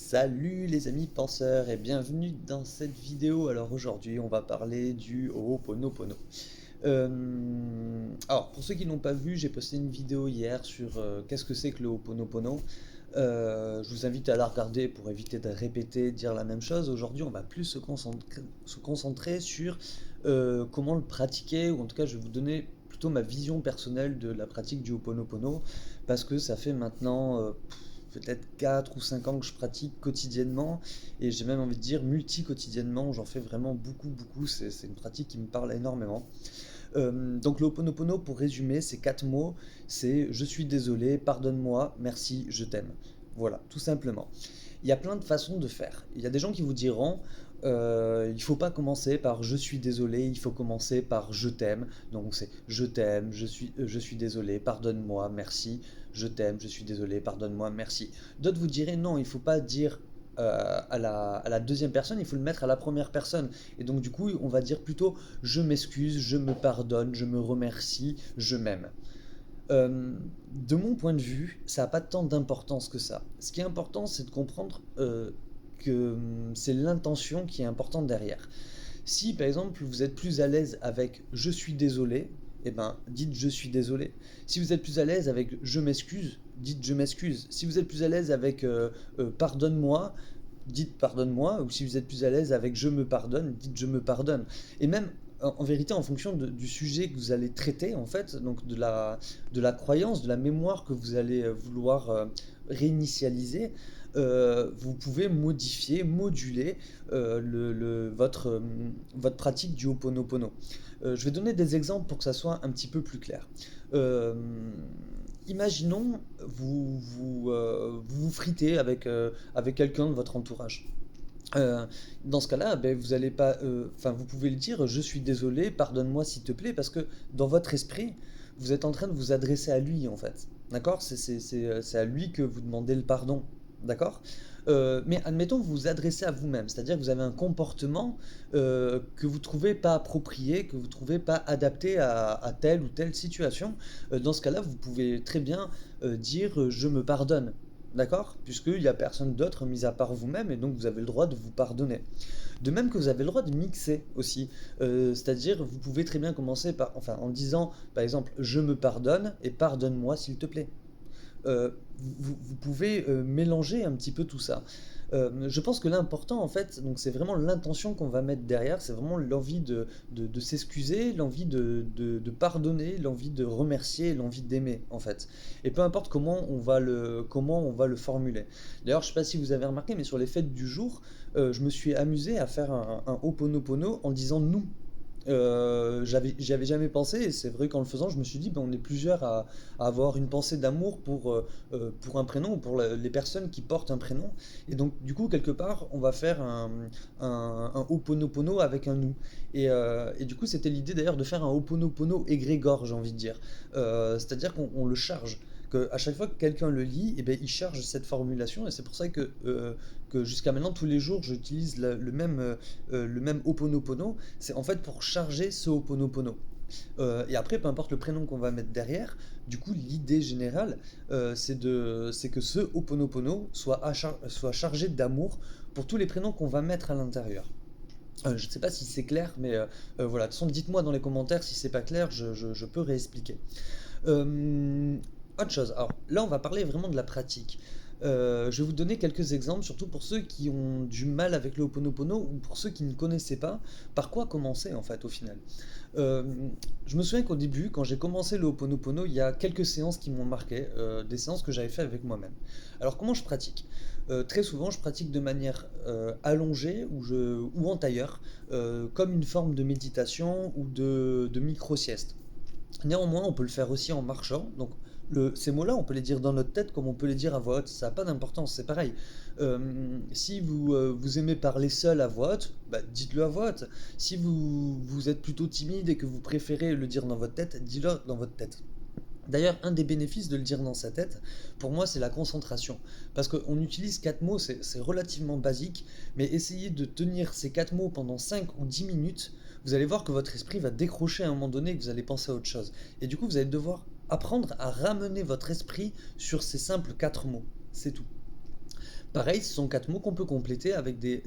Salut les amis penseurs et bienvenue dans cette vidéo. Alors aujourd'hui on va parler du Ho'oponopono. Alors pour ceux qui n'ont pas vu, j'ai posté une vidéo hier sur qu'est-ce que c'est que le Ho'oponopono. Je vous invite à la regarder pour éviter de répéter, de dire la même chose. Aujourd'hui on va plus se concentrer sur comment le pratiquer, ou en tout cas je vais vous donner plutôt ma vision personnelle de la pratique du Ho'oponopono, parce que ça fait maintenant peut-être 4 ou 5 ans que je pratique quotidiennement, et j'ai même envie de dire multi-quotidiennement, j'en fais vraiment beaucoup, beaucoup, c'est une pratique qui me parle énormément. Donc le Ho'oponopono, pour résumer, c'est 4 mots, c'est je suis désolé, pardonne-moi, merci, je t'aime. Voilà, tout simplement. Il y a plein de façons de faire. Il y a des gens qui vous diront, il faut pas commencer par je suis désolé, il faut commencer par je t'aime. Donc c'est je t'aime, je suis désolé, pardonne-moi, merci, je t'aime, je suis désolé, pardonne-moi, merci. D'autres vous diraient non, il faut pas dire à la deuxième personne, il faut le mettre à la première personne. Et donc du coup, on va dire plutôt je m'excuse, je me pardonne, je me remercie, je m'aime. De mon point de vue, ça n'a pas tant d'importance que ça. Ce qui est important, c'est de comprendre que c'est l'intention qui est importante derrière. Si par exemple vous êtes plus à l'aise avec je suis désolé, eh ben dites je suis désolé. Si vous êtes plus à l'aise avec je m'excuse, dites je m'excuse. Si vous êtes plus à l'aise avec pardonne-moi, dites pardonne-moi. Ou si vous êtes plus à l'aise avec je me pardonne, dites je me pardonne. Et même en vérité, en fonction du sujet que vous allez traiter, en fait, donc de la croyance, de la mémoire que vous allez vouloir réinitialiser, vous pouvez modifier, moduler votre pratique du Ho'oponopono. Je vais donner des exemples pour que ça soit un petit peu plus clair. Euh, Imaginons, vous fritez avec quelqu'un de votre entourage. Euh, Dans ce cas-là, ben, vous allez pas, enfin, vous pouvez le dire, je suis désolé, pardonne-moi s'il te plaît, parce que dans votre esprit, vous êtes en train de vous adresser à lui en fait, d'accord? C'est à lui que vous demandez le pardon, d'accord? Mais admettons que vous vous adressez à vous-même, c'est-à-dire que vous avez un comportement que vous trouvez pas approprié, que vous trouvez pas adapté à telle ou telle situation. Dans ce cas-là, vous pouvez très bien dire je me pardonne. D'accord? Puisqu'il n'y a personne d'autre mis à part vous-même, et donc vous avez le droit de vous pardonner. De même que vous avez le droit de mixer aussi. C'est-à-dire, vous pouvez très bien commencer en disant, par exemple, je me pardonne et pardonne-moi s'il te plaît. Vous pouvez mélanger un petit peu tout ça. Je pense que l'important, en fait, donc c'est vraiment l'intention qu'on va mettre derrière, c'est vraiment l'envie de s'excuser, l'envie de pardonner, l'envie de remercier, l'envie d'aimer, en fait. Et peu importe comment on va le formuler. D'ailleurs, je ne sais pas si vous avez remarqué, mais sur les fêtes du jour, je me suis amusé à faire un Ho'oponopono en disant nous. J'y avais jamais pensé, et c'est vrai qu'en le faisant, je me suis dit, ben, on est plusieurs à avoir une pensée d'amour pour un prénom, ou pour les personnes qui portent un prénom. Et donc, du coup, quelque part, on va faire un Ho'oponopono avec un nous. Et du coup, c'était l'idée d'ailleurs de faire un Ho'oponopono égrégore, j'ai envie de dire. C'est-à-dire qu'on le charge. À chaque fois que quelqu'un le lit, eh ben, il charge cette formulation, et c'est pour ça que jusqu'à maintenant, tous les jours, j'utilise le même Ho'oponopono. C'est en fait pour charger ce Ho'oponopono. Et après, peu importe le prénom qu'on va mettre derrière, du coup, l'idée générale, c'est que ce Ho'oponopono soit chargé d'amour pour tous les prénoms qu'on va mettre à l'intérieur. Je ne sais pas si c'est clair, mais voilà. De toute façon, dites-moi dans les commentaires si c'est pas clair, je peux réexpliquer. Euh, Autre chose, alors là on va parler vraiment de la pratique. Je vais vous donner quelques exemples, surtout pour ceux qui ont du mal avec le Ho'oponopono, ou pour ceux qui ne connaissaient pas par quoi commencer en fait au final. Euh, je me souviens qu'au début, quand j'ai commencé le Ho'oponopono, il y a quelques séances qui m'ont marqué, des séances que j'avais fait avec moi-même. Alors comment je pratique? Très souvent je pratique de manière allongée ou en tailleur, comme une forme de méditation ou de micro-sieste. Néanmoins, on peut le faire aussi en marchant. Donc, ces mots-là, on peut les dire dans notre tête comme on peut les dire à voix haute. Ça n'a pas d'importance, c'est pareil. Si vous aimez parler seul à voix haute, bah, dites-le à voix haute. Si vous êtes plutôt timide et que vous préférez le dire dans votre tête, dites-le dans votre tête. D'ailleurs, un des bénéfices de le dire dans sa tête, pour moi, c'est la concentration. Parce qu'on utilise 4 mots, c'est relativement basique, mais essayez de tenir ces 4 mots pendant 5 ou 10 minutes, vous allez voir que votre esprit va décrocher à un moment donné et que vous allez penser à autre chose. Et du coup, vous allez devoir apprendre à ramener votre esprit sur ces simples 4 mots. C'est tout. Pareil, ce sont quatre mots qu'on peut compléter avec des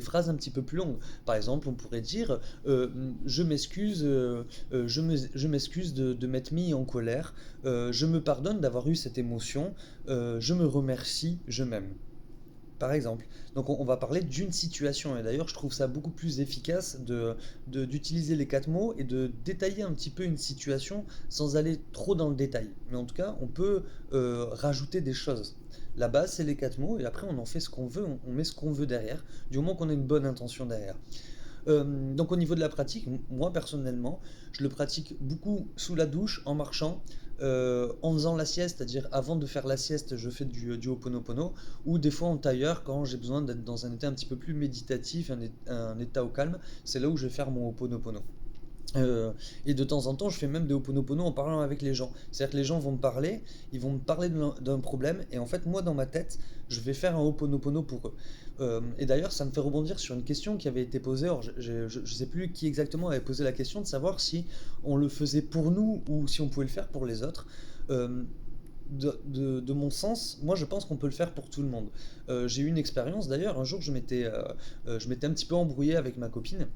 phrases un petit peu plus longues. Par exemple, on pourrait dire je m'excuse, je m'excuse de m'être mis en colère, je me pardonne d'avoir eu cette émotion, je me remercie, je m'aime. Par exemple. Donc on va parler d'une situation. Et d'ailleurs, je trouve ça beaucoup plus efficace d'utiliser les quatre mots et de détailler un petit peu une situation sans aller trop dans le détail. Mais en tout cas, on peut rajouter des choses. La base, c'est les quatre mots, et après, on en fait ce qu'on veut, on met ce qu'on veut derrière, du moment qu'on a une bonne intention derrière. Donc au niveau de la pratique, moi personnellement, je le pratique beaucoup sous la douche, en marchant, en faisant la sieste, c'est-à-dire avant de faire la sieste, je fais du Ho'oponopono, ou des fois en tailleur, quand j'ai besoin d'être dans un état un petit peu plus méditatif, un état au calme, c'est là où je vais faire mon Ho'oponopono. Euh, et de temps en temps, je fais même des Ho'oponopono en parlant avec les gens. C'est-à-dire que les gens vont me parler, ils vont me parler d'un problème, et en fait, moi, dans ma tête, je vais faire un Ho'oponopono pour eux. Et d'ailleurs, ça me fait rebondir sur une question qui avait été posée. Alors, je ne sais plus qui exactement avait posé la question de savoir si on le faisait pour nous ou si on pouvait le faire pour les autres. Euh, de mon sens, moi je pense qu'on peut le faire pour tout le monde. J'ai eu une expérience d'ailleurs, un jour je m'étais un petit peu embrouillé avec ma copine.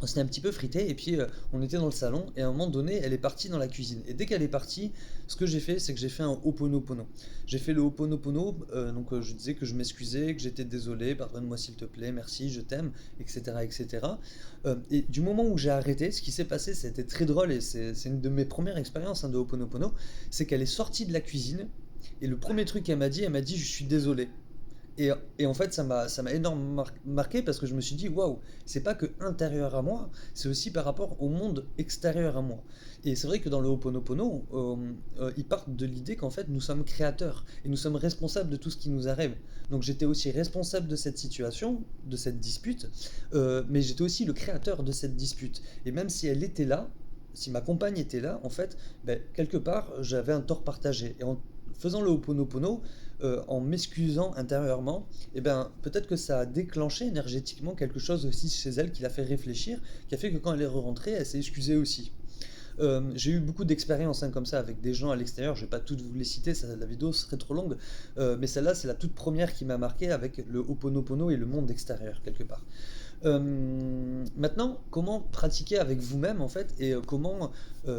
On s'était un petit peu frité et puis on était dans le salon et à un moment donné elle est partie dans la cuisine et dès qu'elle est partie ce que j'ai fait c'est que j'ai fait un Ho'oponopono. J'ai fait le Ho'oponopono, je disais que je m'excusais, que j'étais désolé, pardonne-moi s'il te plaît, merci, je t'aime, etc. etc. Et du moment où j'ai arrêté, ce qui s'est passé c'était très drôle et c'est une de mes premières expériences de Ho'oponopono, c'est qu'elle est sortie de la cuisine et le premier truc qu'elle m'a dit, elle m'a dit je suis désolé. Et en fait, ça m'a énormément marqué parce que je me suis dit, waouh, c'est pas que intérieur à moi, c'est aussi par rapport au monde extérieur à moi. Et c'est vrai que dans le Ho'oponopono, ils partent de l'idée qu'en fait, nous sommes créateurs et nous sommes responsables de tout ce qui nous arrive. Donc j'étais aussi responsable de cette situation, de cette dispute, mais j'étais aussi le créateur de cette dispute. Et même si elle était là, si ma compagne était là, en fait, ben, quelque part, j'avais un tort partagé. Et en faisant le Ho'oponopono, en m'excusant intérieurement, eh ben, peut-être que ça a déclenché énergétiquement quelque chose aussi chez elle qui l'a fait réfléchir, qui a fait que quand elle est rentrée, elle s'est excusée aussi. J'ai eu beaucoup d'expériences comme ça avec des gens à l'extérieur, je vais pas toutes vous les citer, la vidéo serait trop longue, mais celle-là c'est la toute première qui m'a marqué avec le Ho'oponopono et le monde extérieur quelque part. Maintenant, comment pratiquer avec vous-même en fait et comment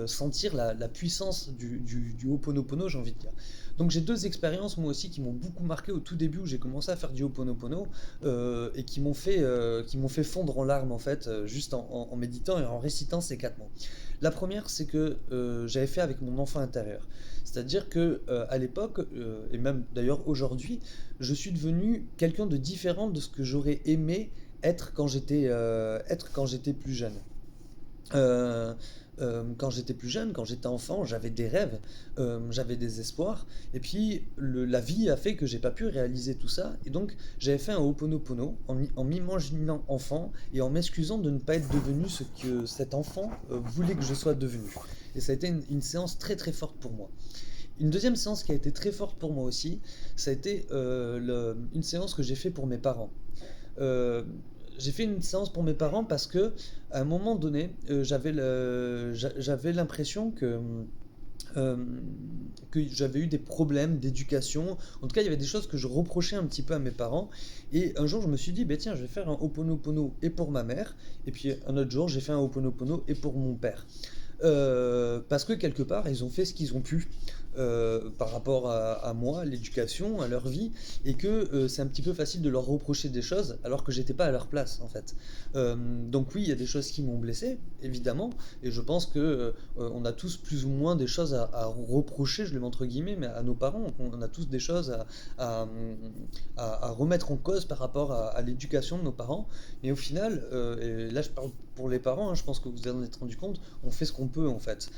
sentir la puissance du Ho'oponopono, j'ai envie de dire. Donc j'ai deux expériences moi aussi qui m'ont beaucoup marqué au tout début où j'ai commencé à faire du Ho'oponopono et qui m'ont fait fondre en larmes en fait, juste en méditant et en récitant ces quatre mots. La première, c'est que j'avais fait avec mon enfant intérieur. C'est-à-dire que à l'époque, et même d'ailleurs aujourd'hui, je suis devenu quelqu'un de différent de ce que j'aurais aimé être quand j'étais plus jeune. Euh, quand j'étais plus jeune, quand j'étais enfant, j'avais des rêves, j'avais des espoirs, et puis la vie a fait que j'ai pas pu réaliser tout ça, et donc j'avais fait un Ho'oponopono en m'imaginant enfant et en m'excusant de ne pas être devenu ce que cet enfant voulait que je sois devenu. Et ça a été une séance très très forte pour moi. Une deuxième séance qui a été très forte pour moi aussi, ça a été une séance que j'ai fait pour mes parents. Euh, j'ai fait une séance pour mes parents parce que à un moment donné, j'avais l'impression euh, que j'avais eu des problèmes d'éducation. En tout cas, il y avait des choses que je reprochais un petit peu à mes parents. Et un jour, je me suis dit, bah, tiens, je vais faire un Ho'oponopono et pour ma mère. Et puis un autre jour, j'ai fait un Ho'oponopono et pour mon père. Parce que quelque part, ils ont fait ce qu'ils ont pu par rapport à moi, l'éducation, à leur vie, et que c'est un petit peu facile de leur reprocher des choses alors que j'étais pas à leur place en fait. Donc oui, il y a des choses qui m'ont blessé, évidemment, et je pense que on a tous plus ou moins des choses à reprocher, je le mets entre guillemets, mais à nos parents, on a tous des choses à, à remettre en cause par rapport à l'éducation de nos parents. Mais au final, et là je parle pour les parents, hein, je pense que vous en êtes rendu compte, on fait ce qu'on peut en fait.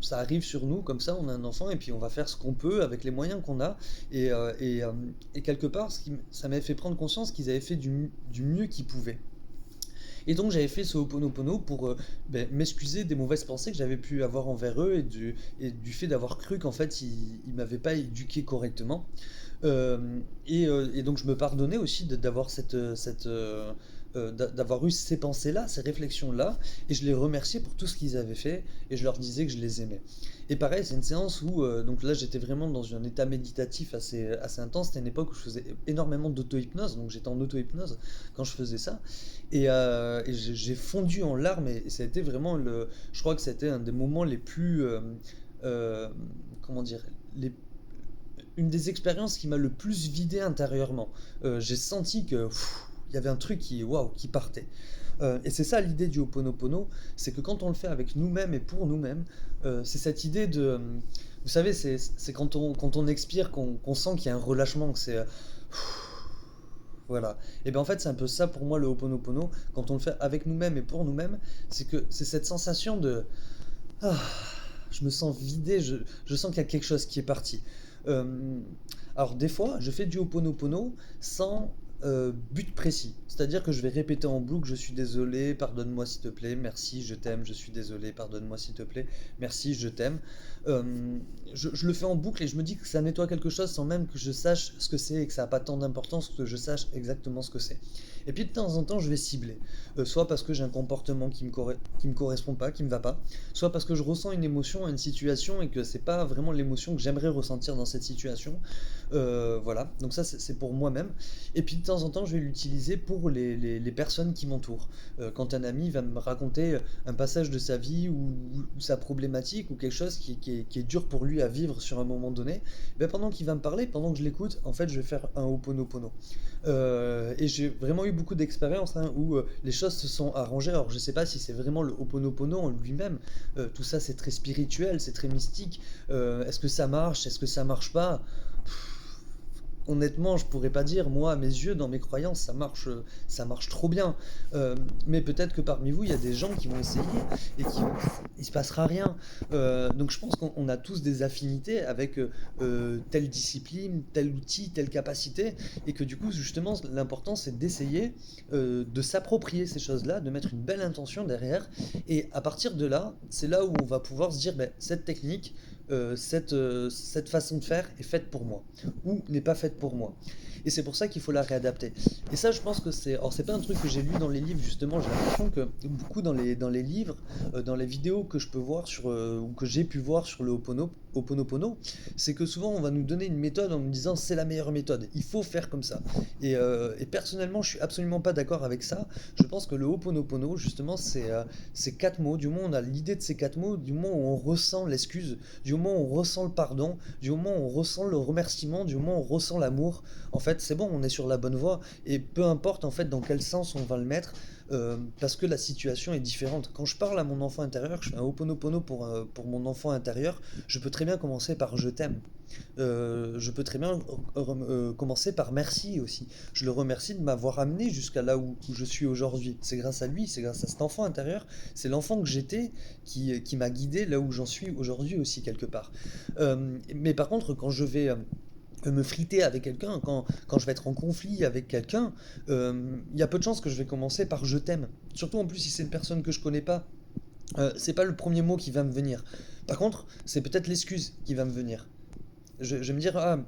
Ça arrive sur nous comme ça, on a un enfant et puis on va faire ce qu'on peut avec les moyens qu'on a. Et quelque part, ça m'avait fait prendre conscience qu'ils avaient fait du mieux qu'ils pouvaient. Et donc j'avais fait ce Ho'oponopono pour m'excuser des mauvaises pensées que j'avais pu avoir envers eux et du fait d'avoir cru qu'en fait ils m'avaient pas éduqué correctement. Et donc je me pardonnais aussi d'avoir d'avoir eu ces pensées-là, ces réflexions-là, et je les remerciais pour tout ce qu'ils avaient fait, et je leur disais que je les aimais. Et pareil, c'est une séance où, donc là j'étais vraiment dans un état méditatif assez intense, c'était une époque où je faisais énormément d'auto-hypnose, donc j'étais en auto-hypnose quand je faisais ça, et j'ai fondu en larmes, et ça a été vraiment je crois que c'était un des moments les plus, euh, comment dire, les une des expériences qui m'a le plus vidé intérieurement. J'ai senti que il y avait un truc waouh, qui partait. Et c'est ça l'idée du Ho'oponopono, c'est que quand on le fait avec nous-mêmes et pour nous-mêmes, c'est cette idée vous savez, c'est quand on expire qu'on sent qu'il y a un relâchement, que c'est voilà. Et bien en fait, c'est un peu ça pour moi le Ho'oponopono, quand on le fait avec nous-mêmes et pour nous-mêmes, c'est que c'est cette sensation de ah, je me sens vidé, je sens qu'il y a quelque chose qui est parti. Euh, alors des fois, je fais du Ho'oponopono sans but précis. C'est-à-dire que je vais répéter en boucle, je suis désolé, pardonne-moi s'il te plaît, merci, je t'aime, je suis désolé, pardonne-moi s'il te plaît, merci, je t'aime. Je le fais en boucle et je me dis que ça nettoie quelque chose sans même que je sache ce que c'est et que ça n'a pas tant d'importance que je sache exactement ce que c'est. Et puis de temps en temps, je vais cibler. Soit parce que j'ai un comportement qui me correspond pas, qui me va pas, soit parce que je ressens une émotion à une situation et que c'est pas vraiment l'émotion que j'aimerais ressentir dans cette situation. Voilà, donc ça c'est pour moi-même. Et puis de temps en temps, je vais l'utiliser pour les personnes qui m'entourent. Quand un ami va me raconter un passage de sa vie ou sa problématique ou quelque chose qui est dur pour lui à vivre sur un moment donné, ben pendant qu'il va me parler, pendant que je l'écoute, en fait, je vais faire un Ho'oponopono. Et j'ai vraiment eu beaucoup d'expériences où les choses se sont arrangées. Alors je sais pas si c'est vraiment le Ho'oponopono en lui-même. Tout ça c'est très spirituel, c'est très mystique. Est-ce que ça marche? Est-ce que ça marche pas? Honnêtement, je pourrais pas dire, moi, à mes yeux, dans mes croyances, ça marche trop bien. Mais peut-être que parmi vous, il y a des gens qui vont essayer et il se passera rien. Donc je pense qu'on a tous des affinités avec telle discipline, tel outil, telle capacité, et que du coup, justement, l'important, c'est d'essayer de s'approprier ces choses-là, de mettre une belle intention derrière, et à partir de là, c'est là où on va pouvoir se dire, ben, cette technique, cette façon de faire est faite pour moi ou n'est pas faite pour moi. Et c'est pour ça qu'il faut la réadapter. Et ça, je pense que c'est. Alors, c'est pas un truc que j'ai lu dans les livres, justement. J'ai l'impression que beaucoup dans les livres, dans les vidéos que je peux voir ou que j'ai pu voir sur le Ho'oponopono, c'est que souvent on va nous donner une méthode en nous disant c'est la meilleure méthode, il faut faire comme ça. Et personnellement, je suis absolument pas d'accord avec ça. Je pense que le Ho'oponopono, justement, c'est quatre mots. Du moment où on a l'idée de ces quatre mots, du moment où on ressent l'excuse, du moment où on ressent le pardon, du moment où on ressent le remerciement, du moment où on ressent l'amour, en fait, c'est bon, on est sur la bonne voie. Et peu importe en fait dans quel sens on va le mettre, parce que la situation est différente. Quand je parle à mon enfant intérieur, je fais un Ho'oponopono pour mon enfant intérieur, je peux très bien commencer par je t'aime. Je peux très bien commencer par merci aussi. Je le remercie de m'avoir amené jusqu'à là où je suis aujourd'hui. C'est grâce à lui, c'est grâce à cet enfant intérieur, c'est l'enfant que j'étais qui m'a guidé là où j'en suis aujourd'hui aussi quelque part. Mais par contre, quand je vais me friter avec quelqu'un, quand je vais être en conflit avec quelqu'un, il y a peu de chances que je vais commencer par je t'aime. Surtout en plus si c'est une personne que je connais pas. C'est pas le premier mot qui va me venir. Par contre, c'est peut-être l'excuse qui va me venir. Je vais me dire, ah,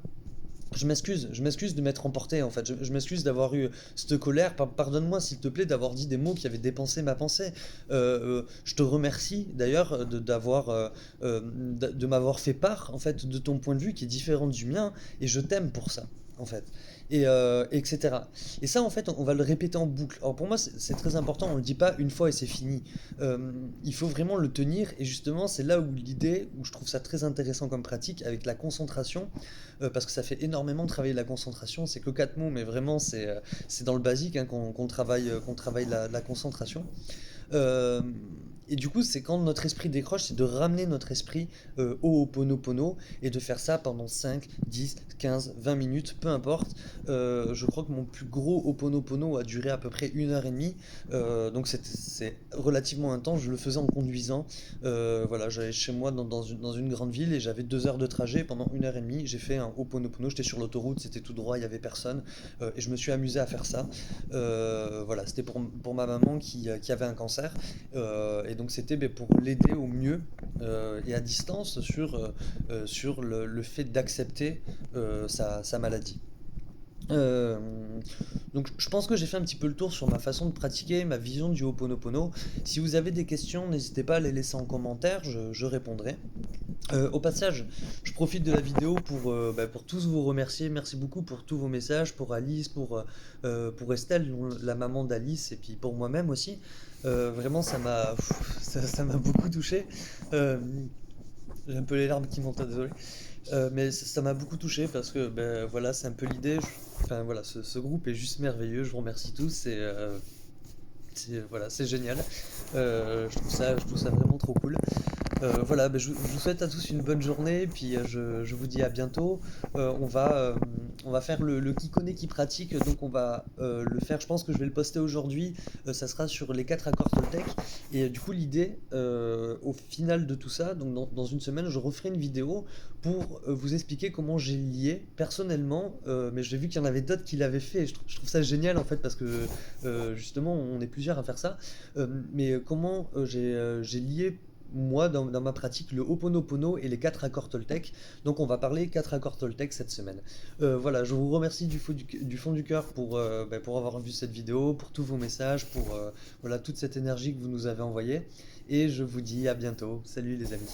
je m'excuse de m'être emporté en fait, je m'excuse d'avoir eu cette colère, pardonne-moi s'il te plaît d'avoir dit des mots qui avaient dépensé ma pensée. Je te remercie d'ailleurs de m'avoir fait part en fait de ton point de vue qui est différent du mien et je t'aime pour ça en fait. Etc. Et ça, en fait, on va le répéter en boucle. Alors pour moi, c'est très important. On le dit pas une fois et c'est fini. Il faut vraiment le tenir. Et justement, c'est là où l'idée, où je trouve ça très intéressant comme pratique, avec la concentration, parce que ça fait énormément travailler la concentration. C'est que quatre mots, mais vraiment, c'est dans le basique hein, qu'on travaille la concentration. Euh, et du coup, c'est quand notre esprit décroche, c'est de ramener notre esprit au Ho'oponopono et de faire ça pendant 5, 10, 15, 20 minutes, peu importe. Je crois que mon plus gros Ho'oponopono a duré à peu près 1 heure et demie. Donc c'est relativement intense. Je le faisais en conduisant. Voilà, j'allais chez moi dans une grande ville et j'avais 2 heures de trajet. Pendant 1 heure et demie, j'ai fait un Ho'oponopono. J'étais sur l'autoroute, c'était tout droit, il n'y avait personne. Et je me suis amusé à faire ça. Voilà, c'était pour ma maman qui avait un cancer. Et donc c'était ben, pour l'aider au mieux et à distance sur le fait d'accepter sa maladie. Euh, donc je pense que j'ai fait un petit peu le tour sur ma façon de pratiquer, ma vision du Ho'oponopono. Si vous avez des questions, n'hésitez pas à les laisser en commentaire, je répondrai. Au passage, je profite de la vidéo pour tous vous remercier. Merci beaucoup pour tous vos messages, pour Alice, pour Estelle, la maman d'Alice, et puis pour moi-même aussi. Vraiment, ça m'a beaucoup touché. Euh, j'ai un peu les larmes qui montent, désolé. Mais ça m'a beaucoup touché parce que ben, voilà, c'est un peu l'idée. Enfin voilà, ce groupe est juste merveilleux. Je vous remercie tous. Voilà, c'est génial. Je trouve ça vraiment trop cool. Voilà, ben, je vous souhaite à tous une bonne journée, puis je vous dis à bientôt. On va faire le qui connaît qui pratique, donc on va le faire, je pense que je vais le poster aujourd'hui, ça sera sur les 4 accords Toltec, et du coup l'idée, au final de tout ça, donc dans une semaine, je referai une vidéo pour vous expliquer comment j'ai lié personnellement, mais j'ai vu qu'il y en avait d'autres qui l'avaient fait, et je trouve ça génial en fait, parce que justement on est plusieurs à faire ça, mais comment j'ai lié moi, dans ma pratique, le Ho'oponopono et les 4 accords Toltec. Donc on va parler 4 accords Toltec cette semaine. Voilà, je vous remercie du fond du cœur pour avoir vu cette vidéo, pour tous vos messages, pour voilà, toute cette énergie que vous nous avez envoyée. Et je vous dis à bientôt. Salut les amis.